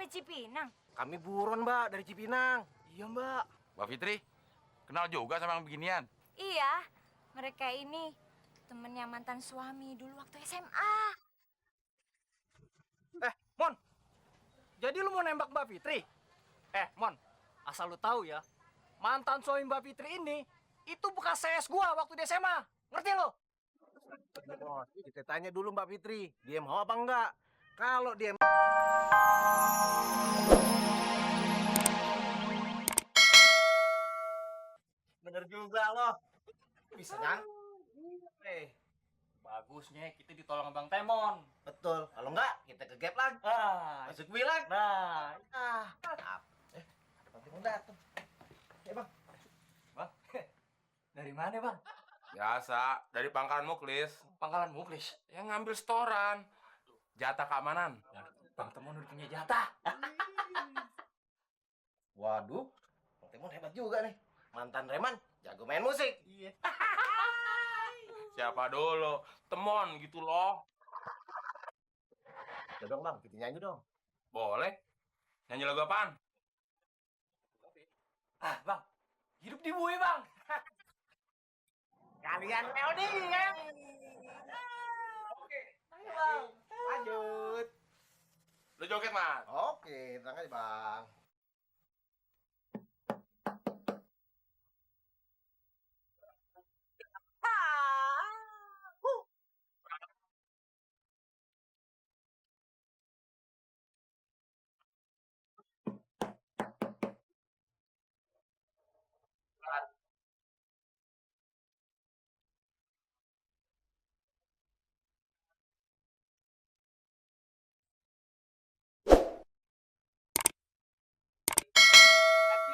dari Cipinang? Kami buron, Mbak, dari Cipinang. Iya, Mbak. Mbak Fitri, kenal juga sama yang beginian? Iya, mereka ini temennya mantan suami dulu waktu SMA. Mon. Jadi lu mau nembak Mbak Fitri? Mon, asal lu tahu ya, mantan suami Mbak Fitri ini itu bekas CS gua waktu di SMA. Ngerti lu? Mon, kita tanya dulu Mbak Fitri, dia mau apa enggak? Kalau dia bener juga loh. Bisa kan? Bagusnya kita ditolong Bang Temon. Betul. Kalau enggak, kita ke gap lagi. Masuk bilang. Nah, ada Bang Temon datang. Bang. Bang. Dari mana, Bang? Biasa, dari Pangkalan Muklis. Pangkalan Muklis. Yang ngambil setoran. Jatah keamanan. Bang Temon udah punya jatah. Waduh, Bang Temon hebat juga nih. Mantan Reman, jago main musik. Iya. Siapa dulu? Temon gitu loh. Udah dong, Bang, kita nyanyi dong. Boleh. Nyanyi lagu apaan? Bang, hidup di bui, Bang. Kalian melodi ya. Oke. Ayo, Bang. Lanjut. Lu joget, Mas. Oke, tenang aja, Bang.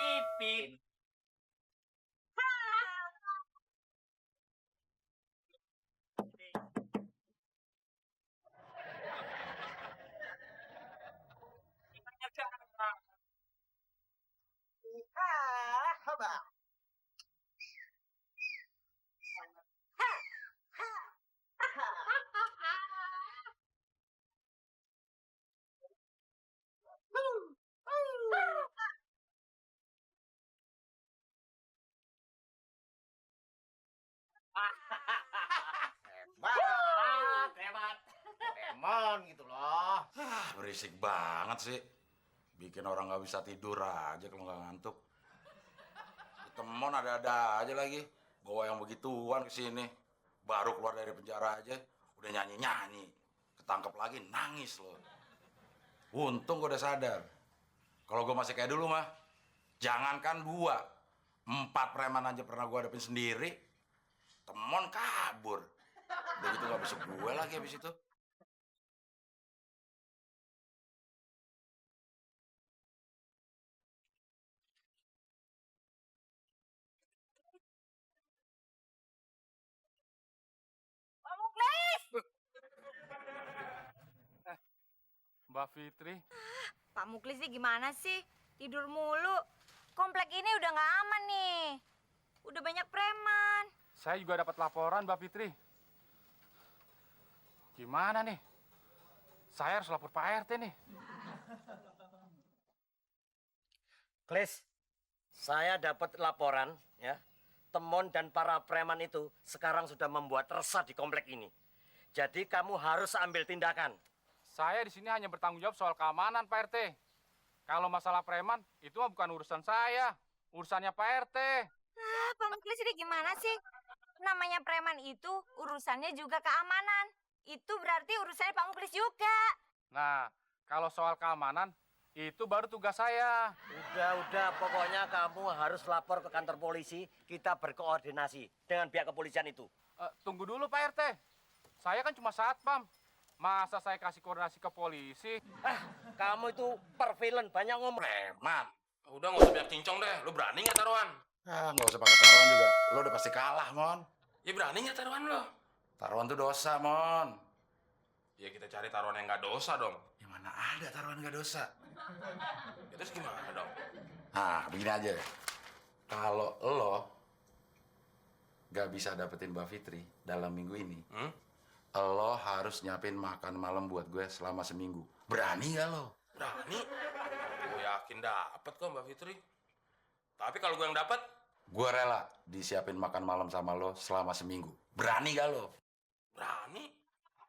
Ipin. Haba. Hebat. Temon gitu loh. Berisik banget sih. Bikin orang nggak bisa tidur aja kalau nggak ngantuk. Temon ada-ada aja lagi. Bawa yang begituan ke sini. Baru keluar dari penjara aja udah nyanyi-nyanyi. Ketangkep lagi nangis loh. Untung gue udah sadar. Kalau gue masih kayak dulu mah, jangankan 2, 4 preman aja pernah gue hadapin sendiri. Temon kabur. Udah gitu gak besok gue lagi habis itu. Pak Muklis! Mbak Fitri, Pak Muklis nih gimana sih? Tidur mulu. Komplek ini udah nggak aman nih. Udah banyak preman. saya juga dapat laporan Mbak Fitri. Gimana nih? Saya harus lapor Pak RT nih. Klis, saya dapat laporan ya. Temon dan para preman itu sekarang sudah membuat resah di komplek ini. Jadi kamu harus ambil tindakan. Saya di sini hanya bertanggung jawab soal keamanan Pak RT. Kalau masalah preman, itu mah bukan urusan saya. Urusannya Pak RT. Pak Muklis ini gimana sih? Namanya preman itu urusannya juga keamanan. Itu berarti urusannya Pak Muklis juga. Nah, kalau soal keamanan, itu baru tugas saya. Udah, pokoknya kamu harus lapor ke kantor polisi. Kita berkoordinasi dengan pihak kepolisian itu. Tunggu dulu Pak RT. Saya kan cuma satpam. Masa saya kasih koordinasi ke polisi? Kamu itu pervilen, banyak ngomong. Preman. Udah nggak usah banyak cincong deh. Lu berani nggak taruhan? Nggak usah pakai taruhan juga. Lu udah pasti kalah, Mon. Ya berani nggak taruhan lo? Taruhan tuh dosa, Mon. Ya kita cari taruhan yang nggak dosa dong. Ya mana ada taruhan nggak dosa? Ya, terus gimana dong? Nah, begini aja. Kalau lo nggak bisa dapetin Mbak Fitri dalam minggu ini, lo harus nyiapin makan malam buat gue selama seminggu. Berani nggak lo? Berani. yakin dapat kok Mbak Fitri. Tapi kalau gue yang dapat, Gue rela disiapin makan malam sama lo selama seminggu. Berani gak lo? berani.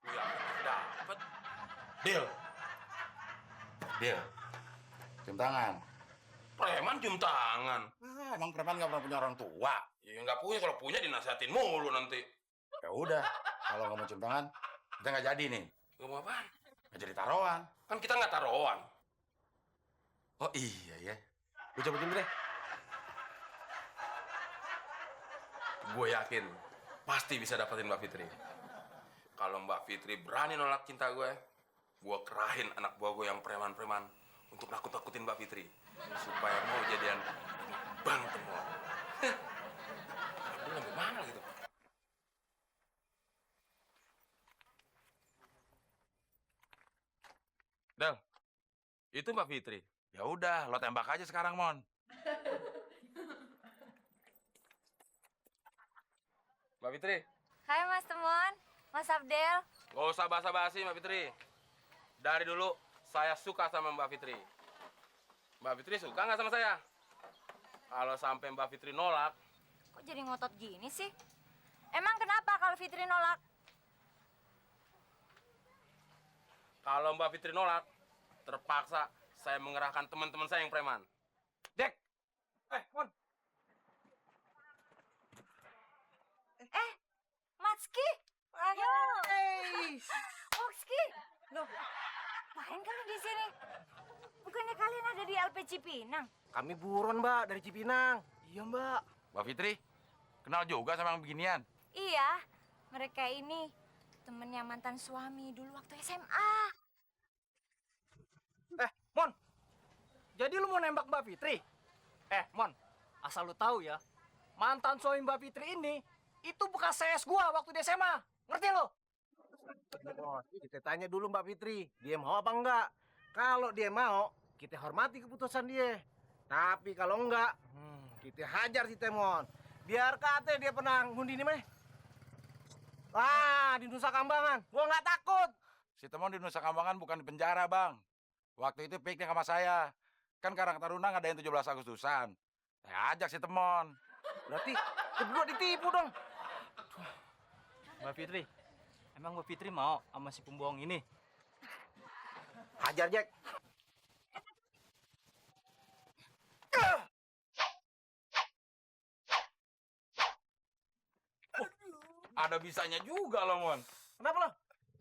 Gue yakin dapat. Deal. Deal. Cium tangan. Preman cium tangan. Emang preman gak pernah punya orang tua? Ya nggak punya, kalau punya dinasihatin mulu nanti. Ya udah, kalau nggak mau cium tangan, kita nggak jadi nih. Gak mau apaan? Nggak jadi taruhan. Kan kita nggak taruhan. Oh iya ya. Gue coba dulu deh. Gue yakin pasti bisa dapetin Mbak Fitri. Kalau Mbak Fitri berani nolak cinta gue kerahin anak buah gue yang preman-preman untuk nakut-nakutin Mbak Fitri supaya mau jadian bang temu. Gue ngambil mana gitu? Del, itu Mbak Fitri. Ya udah, lo tembak aja sekarang, Mon. Mbak Fitri, Hai Mas Temon, Mas Abdel. gak usah basa-basi Mbak Fitri. Dari dulu saya suka sama Mbak Fitri. Mbak Fitri suka nggak sama saya? Kalau sampai Mbak Fitri nolak, Kok jadi ngotot gini sih? Emang kenapa kalau Fitri nolak? kalau Mbak Fitri nolak, terpaksa saya mengerahkan teman-teman saya yang preman. Dek, Mon. Matski. Ayo. Hey. Okski. Loh, ngapain kalian di sini? Bukannya kalian ada di LP Cipinang? Kami buron, Mbak, dari Cipinang. Iya, Mbak. Mbak Fitri, kenal juga sama yang beginian? Iya, mereka ini temennya mantan suami dulu waktu SMA. Mon. Jadi lu mau nembak Mbak Fitri? Mon, asal lu tahu ya, mantan suami Mbak Fitri ini itu bekas CS gua waktu di SMA. Ngerti lo? Kita tanya dulu Mbak Fitri, dia mau apa enggak? Kalau dia mau, kita hormati keputusan dia. Tapi kalau enggak, kita hajar si Temon. Biar kata dia pernah ngundi ini mah. Di Nusa Kambangan, gua nggak takut. Si Temon di Nusa Kambangan bukan di penjara, Bang. Waktu itu piknik sama saya. Kan Karang Taruna ngadain 17 Agustusan. Saya ajak si Temon. Berarti kedua ditipu dong. Mbak Fitri, emang Mbak Fitri mau sama si pembohong ini? Hajar Jack. ada bisanya juga loh, Mon. Kenapa lo?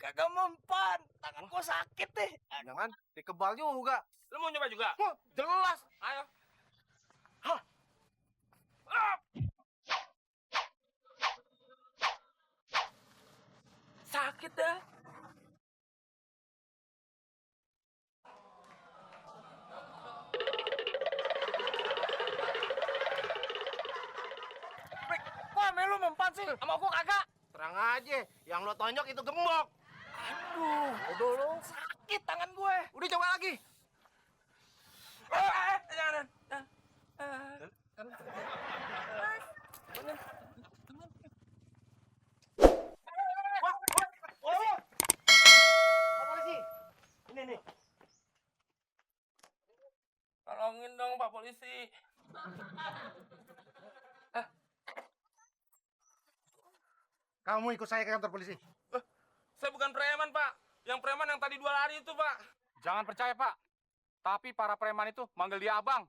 Kagak mempan, tangan gua sakit deh. Jangan, dikebal juga. Lu mau nyoba juga? Wah, jelas. Ayo. Sakit dah. Kok lu mempan sih? Sama gua kagak. Terang aja, yang lo tonjok itu gembok. Udah lu sakit tangan gue. Udah coba lagi. Jangan. Polisi. Ini nih. Tolongin dong Pak Polisi. Kamu ikut saya ke kantor polisi. Saya bukan preman, Pak. Yang preman yang tadi 2 hari itu, Pak. Jangan percaya, Pak. Tapi para preman itu manggil dia abang.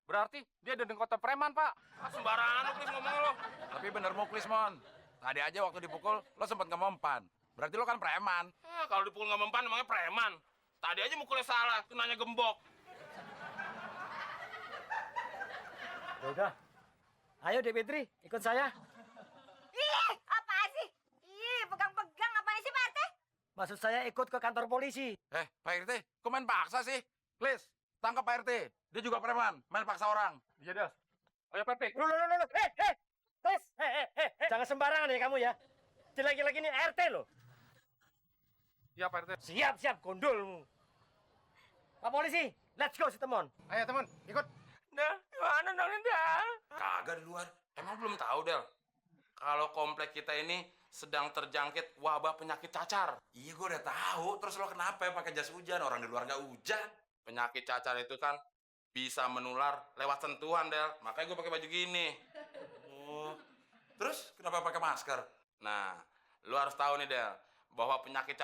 Berarti dia dendeng kota preman, Pak. Sembarangan lu, Klis, ngomong lo. Tapi bener muklis, Mon. Tadi aja waktu dipukul, lo sempet ngemempan. Berarti lo kan preman. Kalau dipukul nggak mempan, namanya preman. Tadi aja mukulnya salah, kenanya gembok. Udah. Ayo Dek Fitri, ikut saya. Ih, apa sih? Ih, pegang-pegang apa sih Pak RT? Maksud saya ikut ke kantor polisi. Pak RT, kok main paksa sih? Please, tangkap Pak RT. Dia juga preman, main paksa orang. Iya, Del. Ayo, Pepe. Loh. Tes. Jangan sembarangan ya kamu ya. Jelek-jelek ini RT loh. Iya, Pak RT. Siap, gondolmu. Pak polisi, let's go si Temon. Ayo teman, ikut. Nah, gimana dong, Del? Kagak di luar. Emang belum tahu, Del. Kalau komplek kita ini sedang terjangkit wabah penyakit cacar. Iya, gue udah tahu. Terus lo kenapa ya pakai jas hujan? Orang di luar nggak hujan. Penyakit cacar itu kan bisa menular lewat sentuhan, Del. Makanya gue pakai baju gini. Oh, terus kenapa pakai masker? Nah, lu harus tahu nih, Del, bahwa penyakit